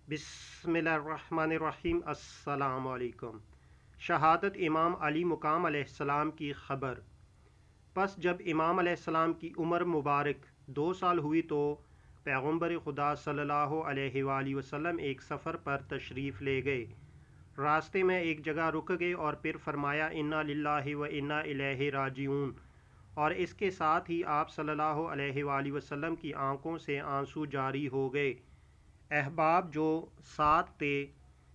बिस्मिल्लाहिर्रहमानिर्रहीम। अस्सलाम वालेकुम। शहादत इमाम अली मुकाम अलैहिस्सलाम की खबर। पस जब इमाम अलैहिस्सलाम की उम्र मुबारक 2 साल हुई तो पैगम्बर खुदा सल्लल्लाहु अलैहि वसल्लम एक सफ़र पर तशरीफ़ ले गए। रास्ते में एक जगह रुक गए और फिर फरमाया इन्ना लिल्लाहि व इन्ना इलैहि राजिऊन। और इसके साथ ही आप सल्लल्लाहु अलैहि वसल्लम की आंखों से आंसू जारी हो गए। अहबाब जो साथ थे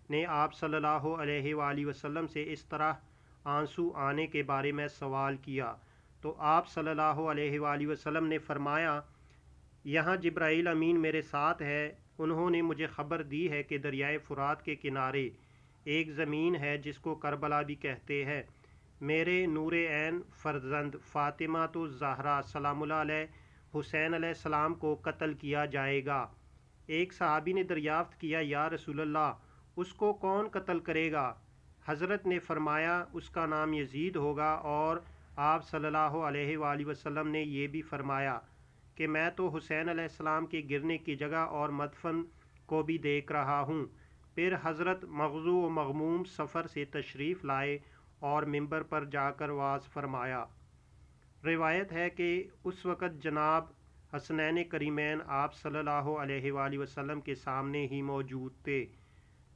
ने आप सल्लल्लाहु अलैहि वसल्लम से इस तरह आंसू आने के बारे में सवाल किया तो आप सल्लल्लाहु अलैहि वसल्लम ने फरमाया, यहाँ जिब्राईल अमीन मेरे साथ है। उन्होंने मुझे ख़बर दी है कि दरियाए फ़ुरात के किनारे एक ज़मीन है जिसको करबला भी कहते हैं। मेरे नूरे ऐन फ़र्जंद फ़ातिमा तो ज़हरा सलामुल्लाह अलैह हुसैन अलैहिस्सलाम को कत्ल किया जाएगा। एक सहाबी ने दरियाफ़्त किया, या रसूलल्लाह उसको कौन कत्ल करेगा? हज़रत ने फरमाया उसका नाम यजीद होगा। और आप सल्लल्लाहु अलैहि वसल्लम ने यह भी फरमाया कि मैं तो हुसैन अलैहिस्सलाम के गिरने की जगह और मदफन को भी देख रहा हूँ। फिर हज़रत मग़ज़ू व मग़मूम सफ़र से तशरीफ़ लाए और मिंबर पर जाकर वाज़ फरमाया। रिवायत है कि उस वक़्त जनाब हसनैन करीमैन आप सल्लल्लाहु अलैहि वसल्लम के सामने ही मौजूद थे।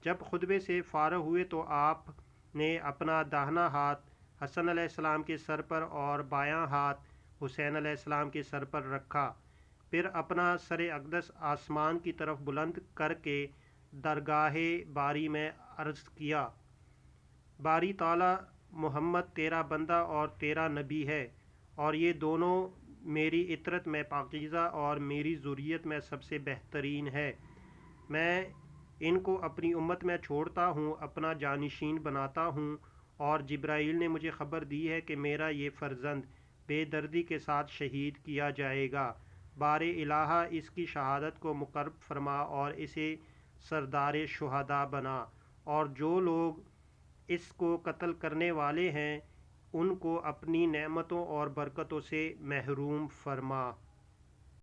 जब खुतबे से फ़ारग हुए तो आप ने अपना दाहिना हाथ हसन अलैहिस्सलाम के सर पर और बायां हाथ हुसैन अलैहिस्सलाम के सर पर रखा। फिर अपना सर अक़दस आसमान की तरफ बुलंद करके दरगाह बारी में अर्ज़ किया, बारी ताला मोहम्मद तेरा बंदा और तेरा नबी है, और ये दोनों मेरी इतरत में पाकीज़ा और मेरी ज़ुर्रियत में सबसे बेहतरीन है। मैं इनको अपनी उम्मत में छोड़ता हूँ, अपना जानशीन बनाता हूँ, और जिब्राईल ने मुझे ख़बर दी है कि मेरा ये फ़र्जंद बेदर्दी के साथ शहीद किया जाएगा। बारे इलाहा इसकी शहादत को मुकर्रब फरमा और इसे सरदार शुहदा बना, और जो लोग इसको कत्ल करने वाले हैं उनको अपनी नेमतों और बरकतों से महरूम फरमा।